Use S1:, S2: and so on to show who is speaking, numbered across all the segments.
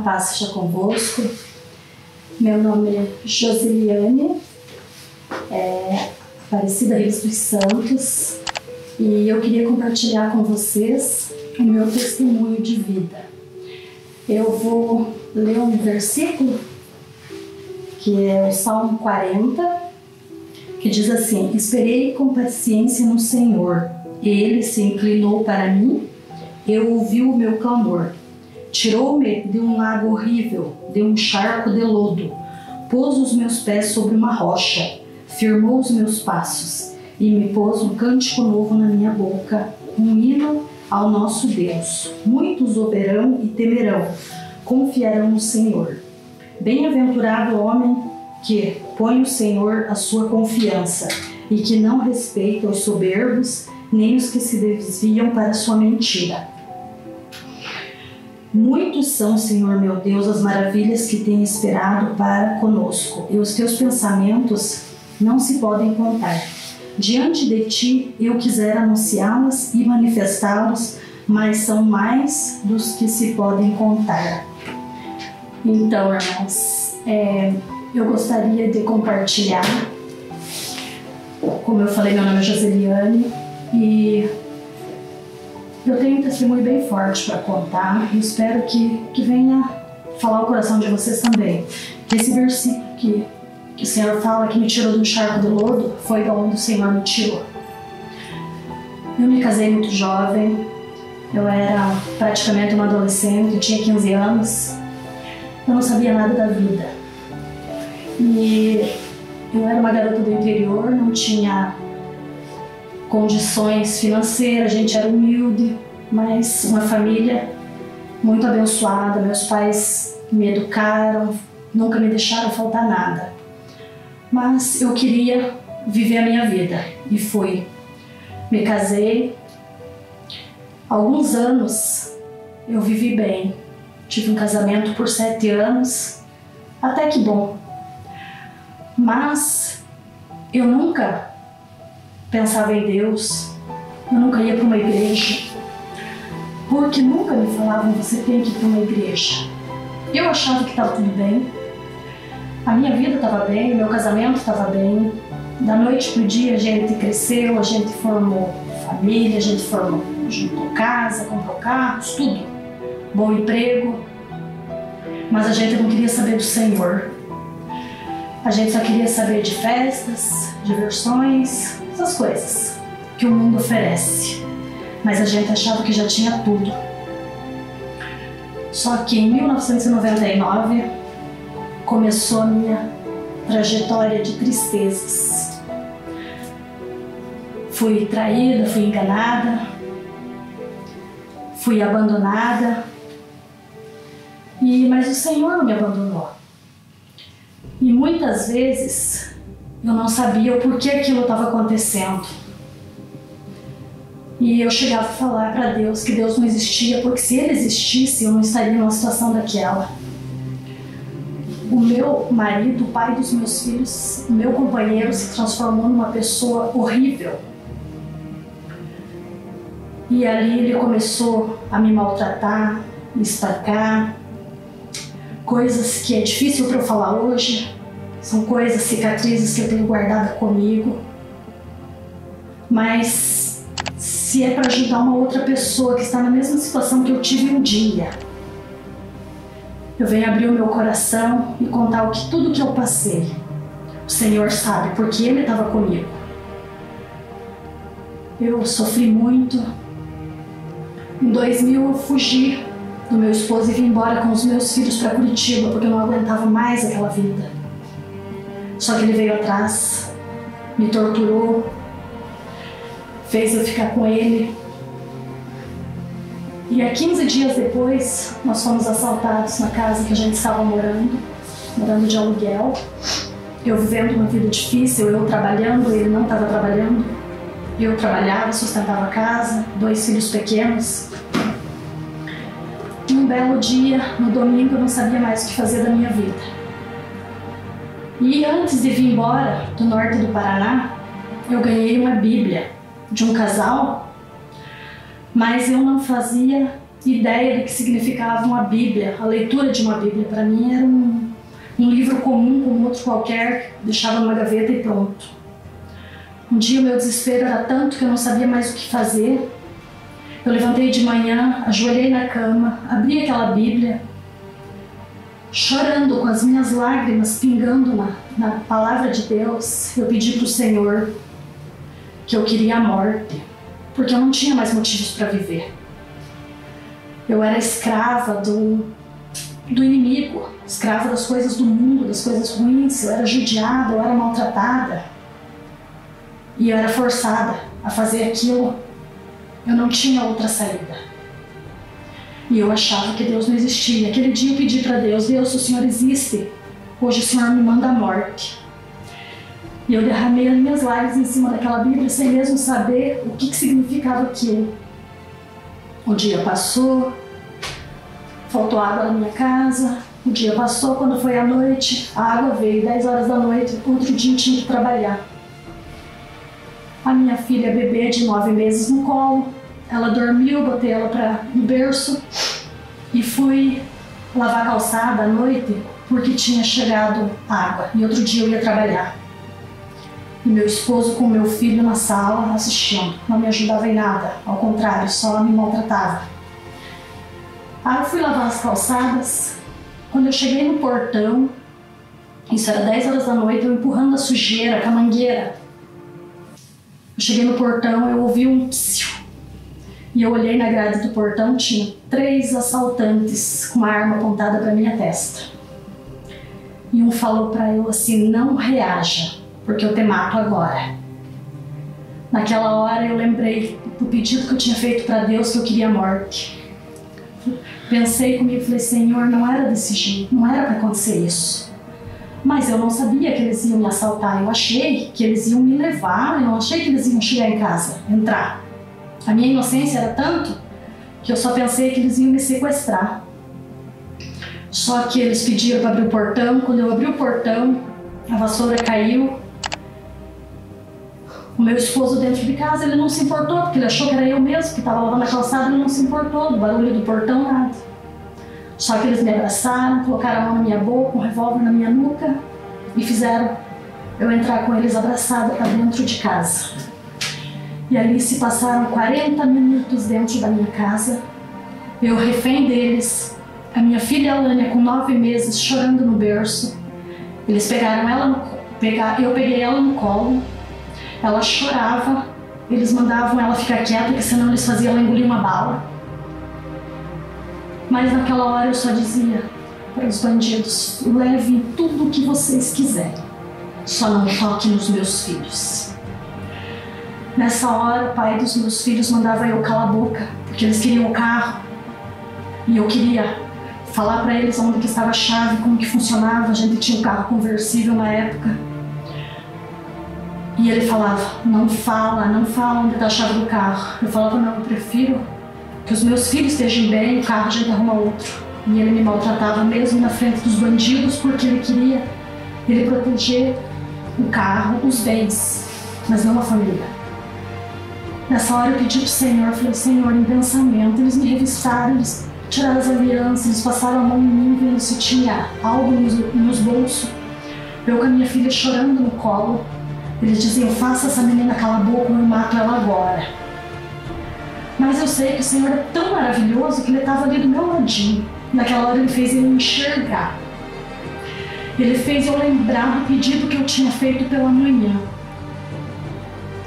S1: paz seja convosco. Meu nome é Joseliane, Aparecida Rios dos Santos, e eu queria compartilhar com vocês o meu testemunho de vida. Eu vou ler um versículo que é o Salmo 40, que diz assim: esperei com paciência no Senhor, Ele se inclinou para mim, eu ouvi o meu clamor. Tirou-me de um lago horrível, de um charco de lodo, pôs os meus pés sobre uma rocha, firmou os meus passos e me pôs um cântico novo na minha boca, um hino ao nosso Deus. Muitos o verão e temerão, confiarão no Senhor. Bem-aventurado o homem que põe no Senhor a sua confiança e que não respeita os soberbos, nem os que se desviam para a sua mentira. Muitos são, Senhor meu Deus, as maravilhas que tens esperado para conosco, e os teus pensamentos não se podem contar. Diante de ti eu quisera anunciá-las e manifestá-los, mas são mais dos que se podem contar. Então, irmãos, eu gostaria de compartilhar. Como eu falei, meu nome é Joseliane e eu tenho um testemunho bem forte para contar e espero que venha falar o coração de vocês também. Esse versículo que o Senhor fala que me tirou de um charco de lodo foi de onde o Senhor me tirou. Eu me casei muito jovem, eu era praticamente uma adolescente, eu tinha 15 anos, eu não sabia nada da vida. E eu era uma garota do interior, não tinha condições financeiras, a gente era humilde, mas uma família muito abençoada. Meus pais me educaram, nunca me deixaram faltar nada. Mas eu queria viver a minha vida e fui. Me casei. Alguns anos eu vivi bem. Tive um casamento por 7 anos, até que bom. Mas eu nunca pensava em Deus, eu nunca ia para uma igreja, porque nunca me falavam: você tem que ir para uma igreja. Eu achava que estava tudo bem, a minha vida estava bem, meu casamento estava bem. Da noite para o dia a gente cresceu, a gente formou família, a gente juntou casa, comprou carros, tudo, bom emprego, mas a gente não queria saber do Senhor. A gente só queria saber de festas, diversões, essas coisas que o mundo oferece. Mas a gente achava que já tinha tudo. Só que em 1999 começou a minha trajetória de tristezas. Fui traída, fui enganada, fui abandonada, mas o Senhor não me abandonou. E muitas vezes eu não sabia o porquê aquilo estava acontecendo. E eu chegava a falar para Deus que Deus não existia, porque se Ele existisse eu não estaria numa situação daquela. O meu marido, o pai dos meus filhos, o meu companheiro se transformou numa pessoa horrível. E ali ele começou a me maltratar, me espancar. Coisas que é difícil para eu falar hoje, são coisas, cicatrizes que eu tenho guardada comigo. Mas se é para ajudar uma outra pessoa que está na mesma situação que eu tive um dia, eu venho abrir o meu coração e contar tudo que eu passei. O Senhor sabe, porque Ele estava comigo. Eu sofri muito. Em 2000 eu fugi do meu esposo e vim embora com os meus filhos para Curitiba, porque eu não aguentava mais aquela vida. Só que ele veio atrás, me torturou, fez eu ficar com ele. E há 15 dias depois, nós fomos assaltados na casa que a gente estava morando de aluguel. Eu vivendo uma vida difícil, eu trabalhando, ele não estava trabalhando. Eu trabalhava, sustentava a casa, 2 filhos pequenos. Um belo dia, no domingo, eu não sabia mais o que fazer da minha vida. E antes de vir embora do norte do Paraná, eu ganhei uma Bíblia de um casal, mas eu não fazia ideia do que significava uma Bíblia, a leitura de uma Bíblia. Para mim era um livro comum como outro qualquer, deixava numa gaveta e pronto. Um dia o meu desespero era tanto que eu não sabia mais o que fazer. Eu levantei de manhã, ajoelhei na cama, abri aquela Bíblia, chorando com as minhas lágrimas pingando na palavra de Deus. Eu pedi para o Senhor que eu queria a morte, porque eu não tinha mais motivos para viver. Eu era escrava do inimigo, escrava das coisas do mundo, das coisas ruins. Eu era judiada, eu era maltratada e eu era forçada a fazer aquilo. Eu não tinha outra saída. E eu achava que Deus não existia. Aquele dia eu pedi para Deus: Deus, se o Senhor existe, hoje o Senhor me manda a morte. E eu derramei as minhas lágrimas em cima daquela Bíblia sem mesmo saber o que significava aquilo. O dia passou, faltou água na minha casa. O dia passou, quando foi à noite, a água veio, 10 horas da noite, outro dia eu tinha que trabalhar. A minha filha bebê de 9 meses no colo, ela dormiu, botei ela no berço e fui lavar a calçada à noite porque tinha chegado água e outro dia eu ia trabalhar. E meu esposo com meu filho na sala assistindo, não me ajudava em nada, ao contrário, só me maltratava. Aí eu fui lavar as calçadas. Quando eu cheguei no portão, isso era 10 horas da noite, eu empurrando a sujeira com a mangueira. Eu cheguei no portão, eu ouvi um psiu. E eu olhei na grade do portão, tinha 3 assaltantes com uma arma apontada para minha testa. E um falou para eu assim: não reaja, porque eu te mato agora. Naquela hora eu lembrei do pedido que eu tinha feito para Deus, que eu queria a morte. Pensei comigo e falei: Senhor, não era desse jeito, não era para acontecer isso. Mas eu não sabia que eles iam me assaltar, eu achei que eles iam me levar, eu não achei que eles iam chegar em casa, entrar. A minha inocência era tanto que eu só pensei que eles iam me sequestrar. Só que eles pediram para abrir o portão. Quando eu abri o portão, a vassoura caiu. O meu esposo dentro de casa, ele não se importou, porque ele achou que era eu mesmo que estava lavando a calçada. Ele não se importou do barulho do portão, nada. Só que eles me abraçaram, colocaram a mão na minha boca, um revólver na minha nuca e fizeram eu entrar com eles abraçada para dentro de casa. E ali se passaram 40 minutos dentro da minha casa, eu refém deles, a minha filha Alânia com 9 meses chorando no berço. Eles pegaram ela, eu peguei ela no colo, ela chorava, eles mandavam ela ficar quieta, porque senão eles faziam ela engolir uma bala. Mas naquela hora eu só dizia para os bandidos: levem tudo o que vocês quiserem, só não toquem nos meus filhos. Nessa hora, o pai dos meus filhos mandava eu calar a boca, porque eles queriam o carro. E eu queria falar para eles onde que estava a chave, como que funcionava. A gente tinha um carro conversível na época. E ele falava: não fala onde está a chave do carro. Eu falava: não, eu prefiro que os meus filhos estejam bem, o carro a gente arruma outro. E ele me maltratava mesmo na frente dos bandidos, porque ele queria proteger o carro, os bens, mas não a família. Nessa hora eu pedi pro Senhor, falei: Senhor, em pensamento, eles me revistaram, eles tiraram as alianças, eles passaram a mão em mim, vendo se tinha algo nos bolsos. Eu com a minha filha chorando no colo, eles diziam: faça essa menina calar a boca, eu mato ela agora. Mas eu sei que o Senhor é tão maravilhoso que Ele estava ali do meu ladinho. Naquela hora Ele fez eu enxergar. Ele fez eu lembrar do pedido que eu tinha feito pela manhã.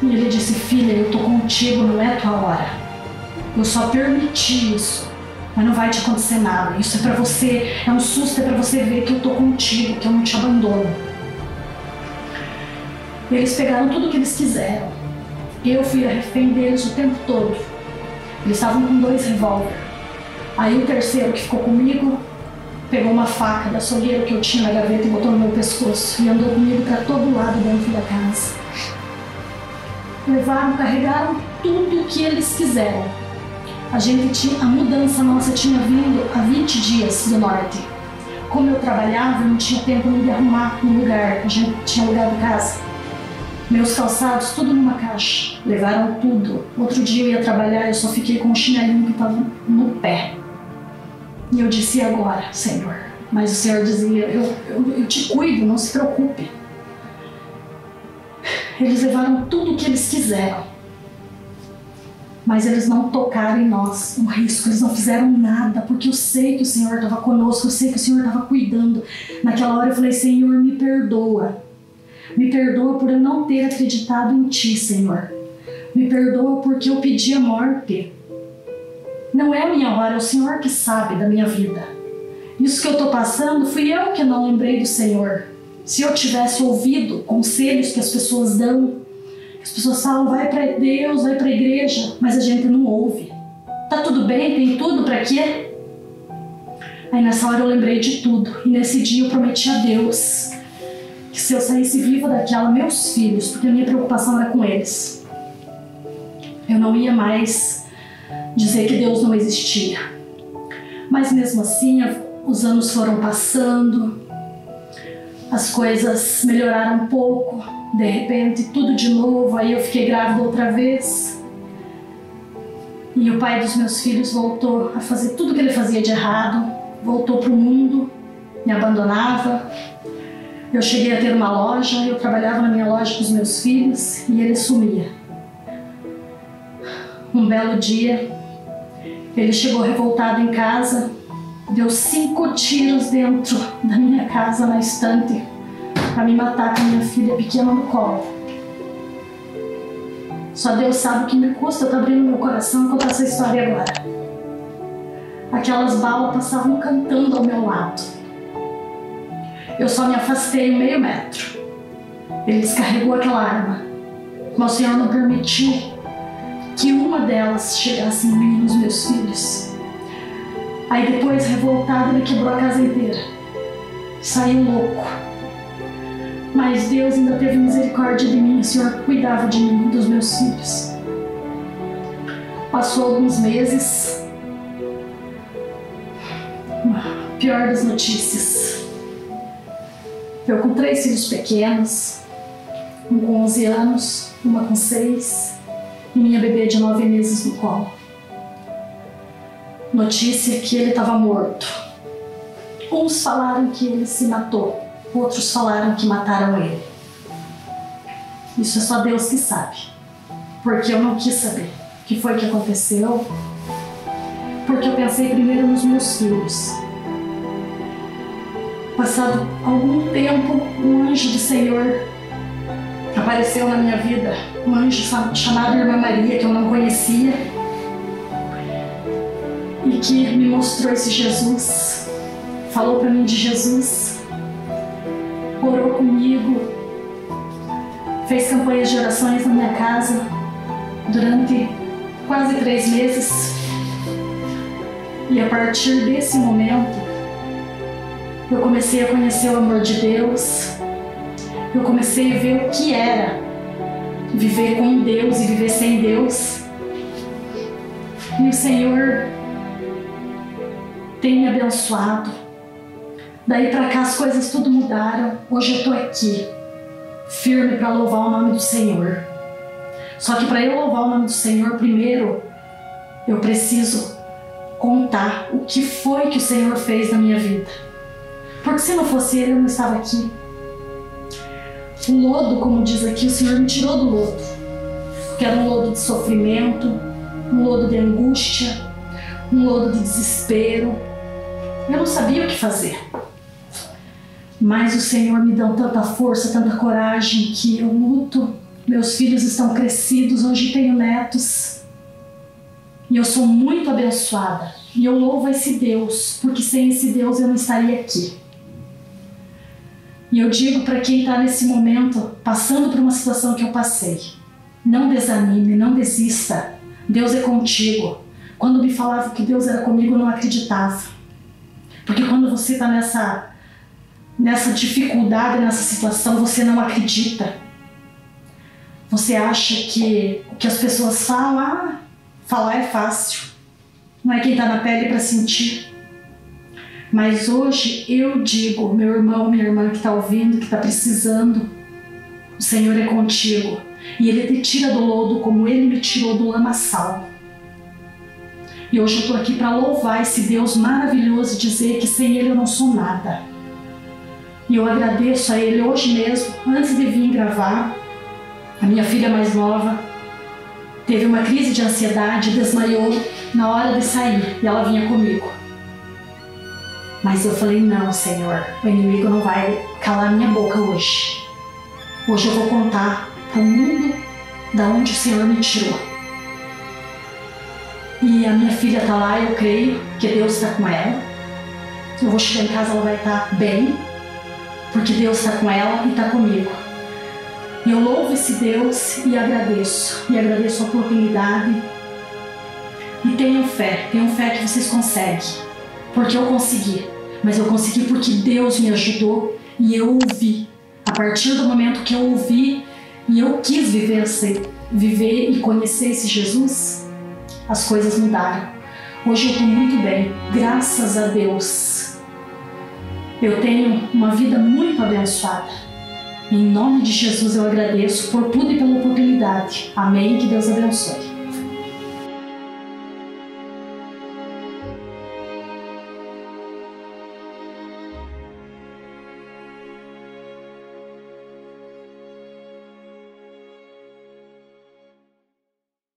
S1: E Ele disse: filha, eu estou contigo, não é tua hora. Eu só permiti isso, mas não vai te acontecer nada. Isso é para você, é um susto, é para você ver que eu estou contigo, que eu não te abandono. Eles pegaram tudo o que eles quiseram. Eu fui a refém deles o tempo todo. Eles estavam com 2 revólveres. Aí o terceiro que ficou comigo pegou uma faca da açougueira que eu tinha na gaveta e botou no meu pescoço e andou comigo para todo lado dentro da casa. Levaram, carregaram tudo o que eles quiseram. A mudança nossa tinha vindo há 20 dias do norte. Como eu trabalhava, eu não tinha tempo nem de arrumar um lugar. A gente tinha alugado casa. Meus calçados, tudo numa caixa. Levaram tudo. Outro dia eu ia trabalhar, eu só fiquei com um chinelinho que estava no pé. E eu disse, e agora, Senhor? Mas o Senhor dizia, eu te cuido, não se preocupe. Eles levaram tudo o que eles quiseram. Mas eles não tocaram em nós, um risco, eles não fizeram nada, porque eu sei que o Senhor estava conosco, eu sei que o Senhor estava cuidando. Naquela hora eu falei, Senhor, me perdoa. Me perdoa por eu não ter acreditado em Ti, Senhor. Me perdoa porque eu pedi a morte. Não é a minha hora, é o Senhor que sabe da minha vida. Isso que eu estou passando, fui eu que não lembrei do Senhor. Se eu tivesse ouvido conselhos que as pessoas dão, as pessoas falam, vai para Deus, vai para a igreja, mas a gente não ouve. Tá tudo bem, tem tudo, para quê? Aí nessa hora eu lembrei de tudo, e nesse dia eu prometi a Deus que se eu saísse viva daquela, meus filhos, porque a minha preocupação era com eles, eu não ia mais dizer que Deus não existia. Mas mesmo assim, os anos foram passando, as coisas melhoraram um pouco, de repente tudo de novo, aí eu fiquei grávida outra vez. E o pai dos meus filhos voltou a fazer tudo que ele fazia de errado, voltou para o mundo, me abandonava. Eu cheguei a ter uma loja, eu trabalhava na minha loja com os meus filhos e ele sumia. Um belo dia, ele chegou revoltado em casa, deu 5 tiros dentro da minha casa na estante para me matar com a minha filha pequena no colo. Só Deus sabe o que me custa, eu estou abrindo meu coração e contar essa história agora. Aquelas balas passavam cantando ao meu lado. Eu só me afastei 1/2 metro. Ele descarregou aquela arma, mas o Senhor não permitiu que uma delas chegasse em mim e nos meus filhos. Aí depois, revoltado, ele quebrou a casa inteira. Saiu louco. Mas Deus ainda teve misericórdia de mim, o Senhor cuidava de mim e dos meus filhos. Passou alguns meses. Pior das notícias. Eu com 3 filhos pequenos, um com 11 anos, uma com 6 e minha bebê de 9 meses no colo. Notícia que ele estava morto. Uns falaram que ele se matou, outros falaram que mataram ele. Isso é só Deus que sabe, porque eu não quis saber o que foi que aconteceu, porque eu pensei primeiro nos meus filhos. Passado algum tempo, um anjo do Senhor apareceu na minha vida, um anjo chamado Irmã Maria, que eu não conhecia, e que me mostrou esse Jesus, falou para mim de Jesus, orou comigo, fez campanhas de orações na minha casa durante quase 3 meses. E a partir desse momento, eu comecei a conhecer o amor de Deus, eu comecei a ver o que era viver com Deus e viver sem Deus. E o Senhor tem me abençoado. Daí pra cá as coisas tudo mudaram. Hoje eu tô aqui, firme para louvar o nome do Senhor. Só que para eu louvar o nome do Senhor, primeiro eu preciso contar o que foi que o Senhor fez na minha vida. Porque se não fosse Ele, eu não estava aqui. O lodo, como diz aqui, o Senhor me tirou do lodo. Que era um lodo de sofrimento, um lodo de angústia, um lodo de desespero. Eu não sabia o que fazer. Mas o Senhor me deu tanta força, tanta coragem, que eu luto. Meus filhos estão crescidos, hoje tenho netos. E eu sou muito abençoada. E eu louvo esse Deus, porque sem esse Deus eu não estaria aqui. E eu digo para quem está nesse momento, passando por uma situação que eu passei, não desanime, não desista. Deus é contigo. Quando me falavam que Deus era comigo, eu não acreditava. Porque quando você está nessa dificuldade, nessa situação, você não acredita. Você acha que o que as pessoas falam, falar é fácil. Não é quem está na pele para sentir. Mas hoje eu digo, meu irmão, minha irmã que está ouvindo, que está precisando, O Senhor é contigo e Ele te tira do lodo como Ele me tirou do lamaçal. E hoje eu estou aqui para louvar esse Deus maravilhoso e dizer que sem Ele eu não sou nada. E eu agradeço a Ele hoje mesmo, antes de vir gravar. A minha filha mais nova teve uma crise de ansiedade, desmaiou na hora de sair e ela vinha comigo. Mas eu falei, não, Senhor, o inimigo não vai calar minha boca hoje. Hoje eu vou contar para o mundo da onde o Senhor me tirou. E a minha filha está lá, eu creio que Deus está com ela. Eu vou chegar em casa, ela vai estar bem, porque Deus está com ela e está comigo. E eu louvo esse Deus e agradeço a oportunidade. E tenham fé que vocês conseguem, porque eu consegui. Mas eu consegui porque Deus me ajudou e eu ouvi. A partir do momento que eu ouvi e eu quis viver e conhecer esse Jesus, as coisas mudaram. Hoje eu estou muito bem, graças a Deus. Eu tenho uma vida muito abençoada. Em nome de Jesus eu agradeço por tudo e pela oportunidade. Amém? Que Deus abençoe.